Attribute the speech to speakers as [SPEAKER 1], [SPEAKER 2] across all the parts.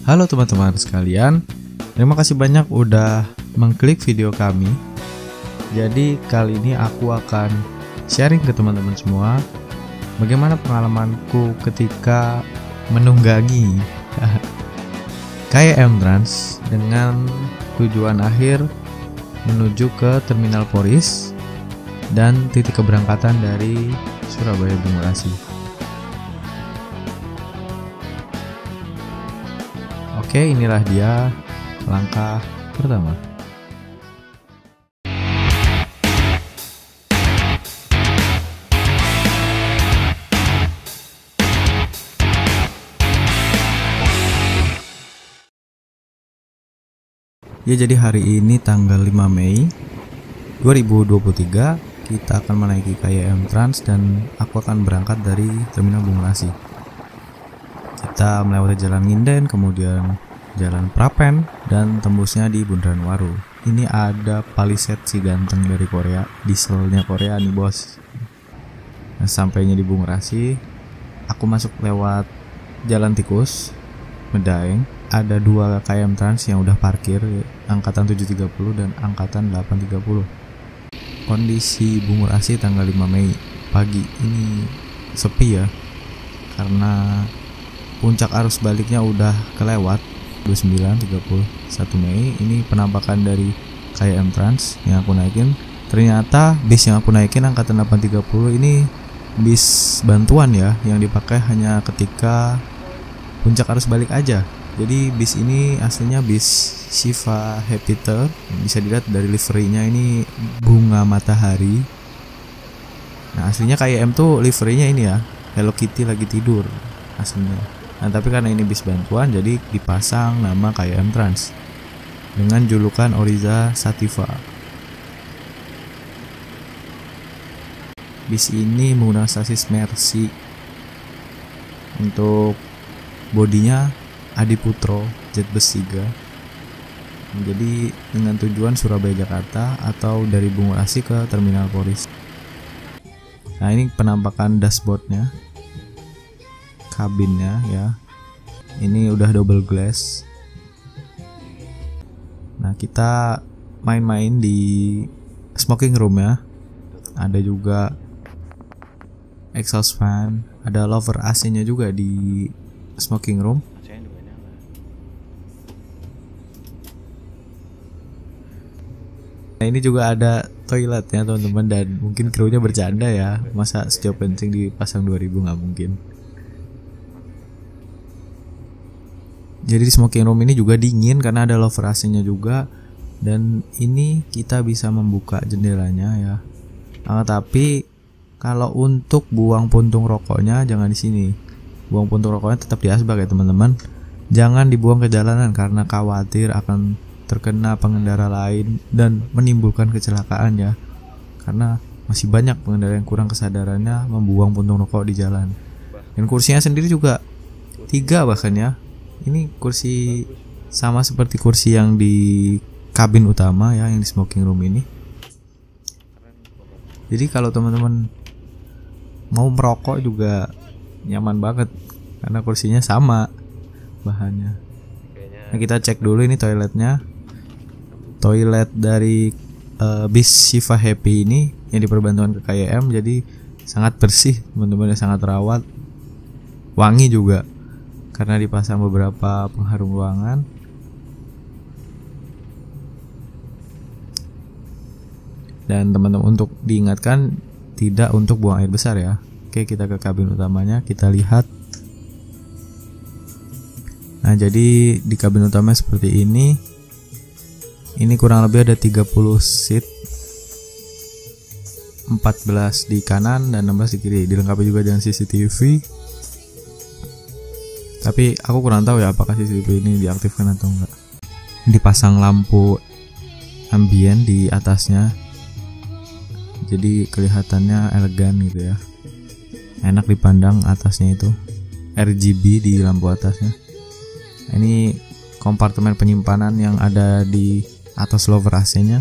[SPEAKER 1] Halo teman-teman sekalian, terima kasih banyak udah mengklik video kami. Jadi kali ini aku akan sharing ke teman-teman semua bagaimana pengalamanku ketika menunggangi KAYM Trans dengan tujuan akhir menuju ke Terminal Poris dan titik keberangkatan dari Surabaya Bungurasi. Oke, inilah dia langkah pertama. Ya, jadi hari ini tanggal 5 Mei 2023 kita akan menaiki KAYM Trans dan aku akan berangkat dari Terminal Bungurasi. Kita melewati Jalan Nginden, kemudian Jalan Prapen, dan tembusnya di Bundaran Waru. Ini ada Palisade si ganteng dari Korea, dieselnya Korea nih bos. Nah, sampainya di Bungurasi, aku masuk lewat Jalan Tikus, Medaeng. Ada dua KAYM Trans yang udah parkir, angkatan 730 dan angkatan 830. Kondisi Bungurasi tanggal 5 Mei pagi ini sepi ya, karena puncak arus baliknya udah kelewat 29, 30, 1 Mei. Ini penampakan dari KAYM Trans yang aku naikin. Ternyata bis yang aku naikin angkatan 830 ini bis bantuan ya, yang dipakai hanya ketika puncak arus balik aja. Jadi bis ini aslinya bis Shiva Happy Tour. Bisa dilihat dari liverynya, ini bunga matahari. Nah, aslinya KAYM tuh liverynya ini ya, Hello Kitty lagi tidur aslinya. Nah, tapi karena ini bis bantuan jadi dipasang nama KAYM Trans dengan julukan Oriza Sativa. Bis ini menggunakan sasis Mercy. Untuk bodinya Adiputro Jetbus 3. Jadi dengan tujuan Surabaya Jakarta atau dari Bungurasi ke Terminal Poris. Nah, ini penampakan dashboardnya, kabinnya ya. Ini udah double glass. Nah, kita main-main di smoking room ya. Ada juga exhaust fan, ada lover AC-nya juga di smoking room. Nah, ini juga ada toiletnya teman-teman, dan mungkin krunya bercanda ya, masa setiap kencing dipasang 2000, nggak mungkin. Jadi di smoking room ini juga dingin karena ada lover AC-nya juga, dan ini kita bisa membuka jendelanya ya. Nah, tapi kalau untuk buang puntung rokoknya jangan di sini. Buang puntung rokoknya tetap di asbak ya teman-teman. Jangan dibuang ke jalanan karena khawatir akan terkena pengendara lain dan menimbulkan kecelakaan ya. Karena masih banyak pengendara yang kurang kesadarannya membuang puntung rokok di jalan. Dan kursinya sendiri juga 3 bahkan ya. Ini kursi sama seperti kursi yang di kabin utama ya, yang di smoking room ini. Jadi kalau teman-teman mau merokok juga nyaman banget karena kursinya sama bahannya. Nah, kita cek dulu ini toiletnya. Toilet dari bis Shiva Happy ini yang diperbantuan ke KAYM, jadi sangat bersih teman-teman, sangat rawat, wangi juga karena dipasang beberapa pengharum ruangan. Dan teman-teman untuk diingatkan tidak untuk buang air besar ya. Oke, kita ke kabin utamanya, kita lihat. Nah, jadi di kabin utama seperti ini. Ini kurang lebih ada 30 seat, 14 di kanan dan 16 di kiri. Dilengkapi juga dengan CCTV. Tapi aku kurang tahu ya apakah CCTV ini diaktifkan atau enggak. Dipasang lampu ambien di atasnya, jadi kelihatannya elegan gitu ya. Enak dipandang atasnya itu, RGB di lampu atasnya. Ini kompartemen penyimpanan yang ada di atas lower AC-nya,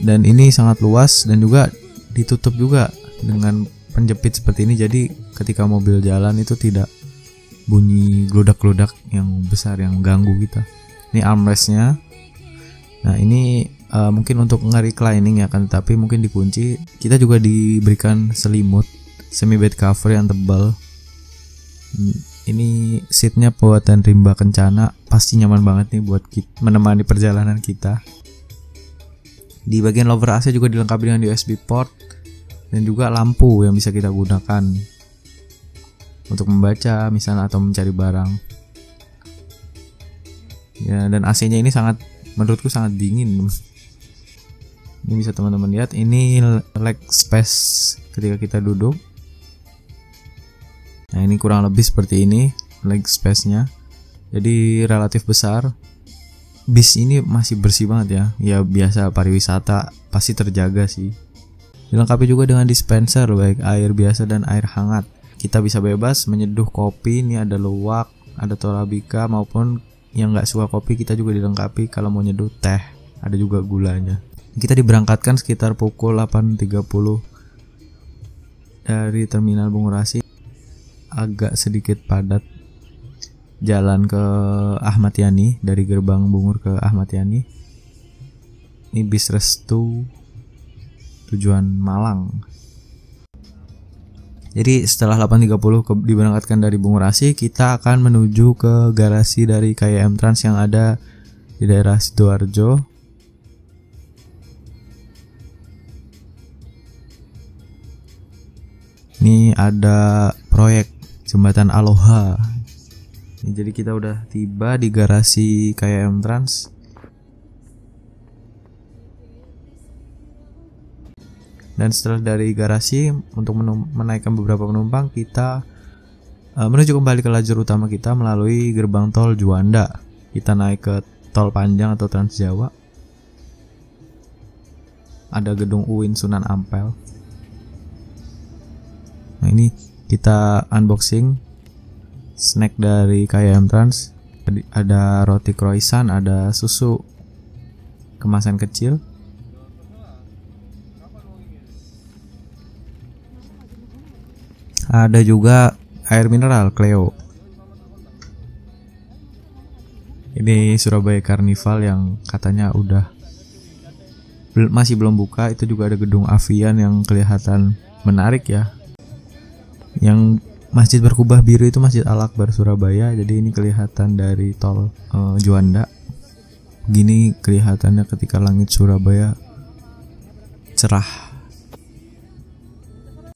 [SPEAKER 1] dan ini sangat luas dan juga ditutup juga dengan penjepit seperti ini. Jadi ketika mobil jalan itu tidak bunyi gludak-gludak yang besar yang ganggu kita. Ini armrestnya. Nah ini mungkin untuk nge-reclining ya kan, tapi mungkin dikunci. Kita juga diberikan selimut semi bed cover yang tebal. Ini seatnya buatan rimba kencana, pasti nyaman banget nih buat menemani perjalanan kita. Di bagian lower AC juga dilengkapi dengan USB port dan juga lampu yang bisa kita gunakan untuk membaca misalnya atau mencari barang. Ya, dan AC-nya ini menurutku sangat dingin. Ini bisa teman-teman lihat, ini leg space ketika kita duduk. Nah ini kurang lebih seperti ini leg space-nya. Jadi relatif besar. Bis ini masih bersih banget ya. Ya biasa pariwisata pasti terjaga sih. Dilengkapi juga dengan dispenser baik air biasa dan air hangat. Kita bisa bebas menyeduh kopi. Ini ada luwak, ada torabika, maupun yang nggak suka kopi kita juga dilengkapi kalau mau nyeduh teh. Ada juga gulanya. Kita diberangkatkan sekitar pukul 8.30 dari Terminal Bungurasi. Agak sedikit padat jalan ke Ahmad Yani, dari gerbang Bungur ke Ahmad Yani. Ini bis Restu tujuan Malang. Jadi setelah 8.30 diberangkatkan dari Bungurasi, kita akan menuju ke garasi dari KAI Trans yang ada di daerah Sidoarjo. Ini ada proyek jembatan Aloha. Jadi kita udah tiba di garasi KAI Trans. Dan setelah dari garasi, untuk menaikkan beberapa penumpang, kita menuju kembali ke lajur utama kita melalui gerbang tol Juanda. Kita naik ke tol panjang atau Trans Jawa. Ada gedung UIN Sunan Ampel. Nah ini kita unboxing snack dari KAI Trans. Ada roti croissant, ada susu kemasan kecil. Ada juga air mineral Cleo. Ini Surabaya Carnival yang katanya masih belum buka. Itu juga ada gedung Avian yang kelihatan menarik ya. Yang masjid berkubah biru itu Masjid Al-Akbar Surabaya. Jadi ini kelihatan dari tol Juanda. Begini kelihatannya ketika langit Surabaya cerah.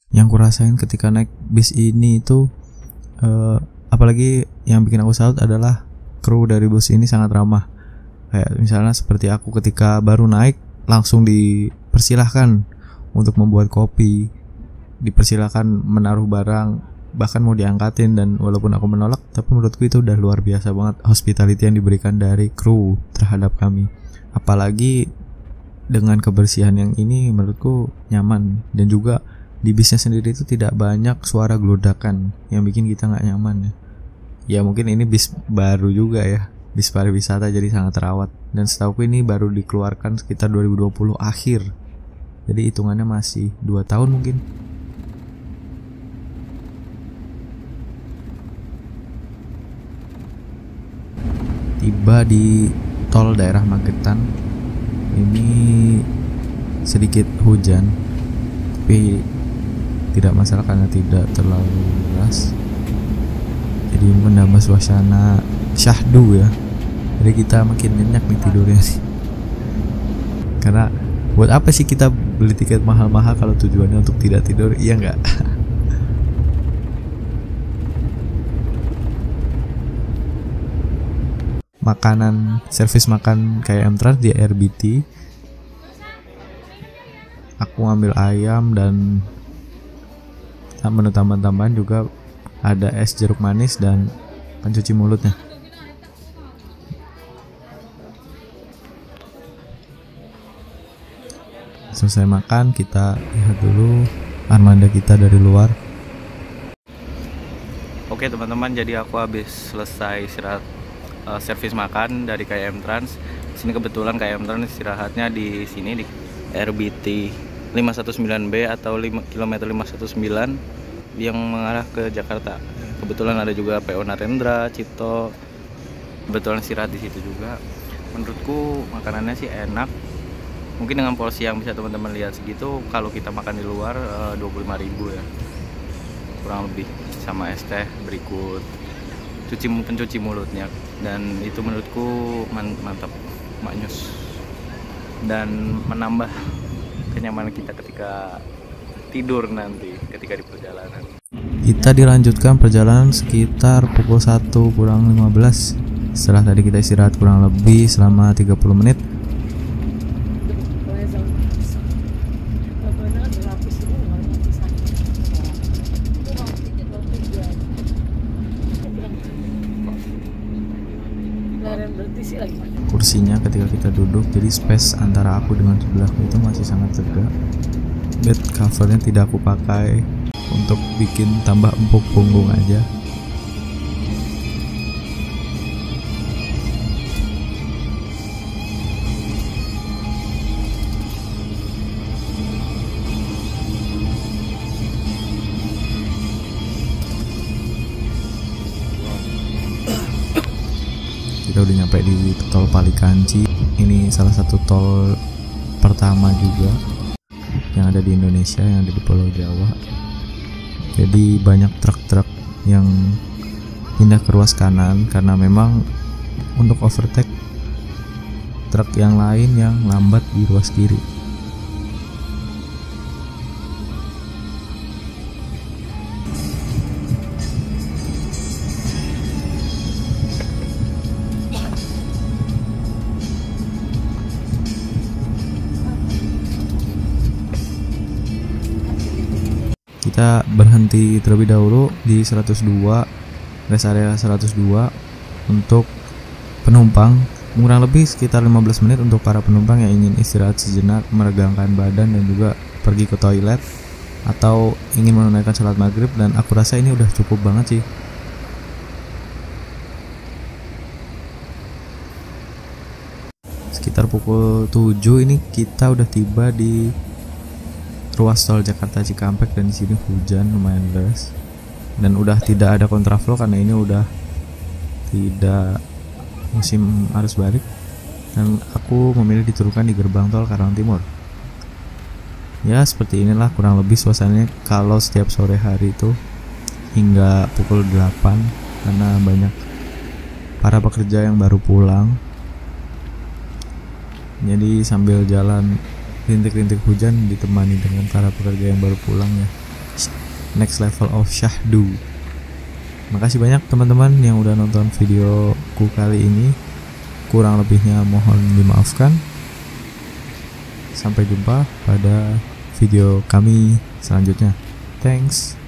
[SPEAKER 1] Yang kurasain ketika naik bis ini itu apalagi yang bikin aku salut adalah kru dari bus ini sangat ramah. Kayak misalnya seperti aku ketika baru naik langsung dipersilahkan untuk membuat kopi, dipersilakan menaruh barang, bahkan mau diangkatin. Dan walaupun aku menolak, tapi menurutku itu udah luar biasa banget hospitality yang diberikan dari kru terhadap kami. Apalagi dengan kebersihan yang ini menurutku nyaman. Dan juga di bisnya sendiri itu tidak banyak suara gelodakan yang bikin kita gak nyaman ya. Ya mungkin ini bis baru juga ya, bis pariwisata, jadi sangat terawat. Dan setahuku ini baru dikeluarkan sekitar 2020 akhir. Jadi hitungannya masih 2 tahun mungkin. Tiba di tol daerah Magetan. Ini sedikit hujan, tapi tidak masalah karena tidak terlalu deras. Jadi menambah suasana syahdu ya. Jadi kita makin nyenyak nih tidurnya sih. Karena buat apa sih kita beli tiket mahal-mahal kalau tujuannya untuk tidak tidur? Iya nggak? Makanan, servis makan KAI Trans di RBT. Aku ngambil ayam dan menu tambahan-tambahan juga ada es jeruk manis dan pencuci mulutnya. Selesai makan, kita lihat dulu armada kita dari luar. Oke teman-teman, jadi aku habis selesai istirahat servis makan dari KAI Trans. Sini kebetulan KAI Trans istirahatnya di sini di RBT 519B atau kilometer 519 yang mengarah ke Jakarta.
[SPEAKER 2] Kebetulan ada juga PO Narendra, Cipto, kebetulan istirahat di situ juga. Menurutku makanannya sih enak. Mungkin dengan porsi yang bisa teman-teman lihat segitu, kalau kita makan di luar 25.000 ya, kurang lebih, sama es teh berikut pencuci mulutnya. Dan itu menurutku mantap, maknyus, dan menambah kenyamanan kita ketika tidur nanti ketika di perjalanan.
[SPEAKER 1] Kita dilanjutkan perjalanan sekitar pukul 1 kurang 15. Setelah tadi kita istirahat kurang lebih selama 30 menit. Kursinya ketika kita duduk, jadi space antara aku dengan sebelahku itu masih sangat lega. Bed covernya tidak aku pakai untuk bikin tambah empuk punggung aja. Kita udah nyampe di tol Palikanci. Ini salah satu tol pertama juga yang ada di Indonesia, yang ada di Pulau Jawa. Jadi banyak truk-truk yang pindah ke ruas kanan karena memang untuk overtake truk yang lain yang lambat di ruas kiri. Kita berhenti terlebih dahulu di 102, rest area 102 untuk penumpang, kurang lebih sekitar 15 menit untuk para penumpang yang ingin istirahat sejenak, meregangkan badan, dan juga pergi ke toilet atau ingin menunaikan sholat maghrib. Dan aku rasa ini udah cukup banget sih. Sekitar pukul 7 ini kita udah tiba di ruas tol Jakarta Cikampek, dan di sini hujan lumayan deras dan udah tidak ada kontraflow karena ini udah tidak musim arus balik. Dan aku memilih diturunkan di gerbang tol Karawang Timur. Ya, seperti inilah kurang lebih suasananya kalau setiap sore hari itu hingga pukul 8, karena banyak para pekerja yang baru pulang. Jadi sambil jalan rintik-rintik hujan ditemani dengan para pekerja yang baru pulang ya. Next level of syahdu. Makasih banyak teman-teman yang udah nonton videoku kali ini. Kurang lebihnya mohon dimaafkan. Sampai jumpa pada video kami selanjutnya. Thanks.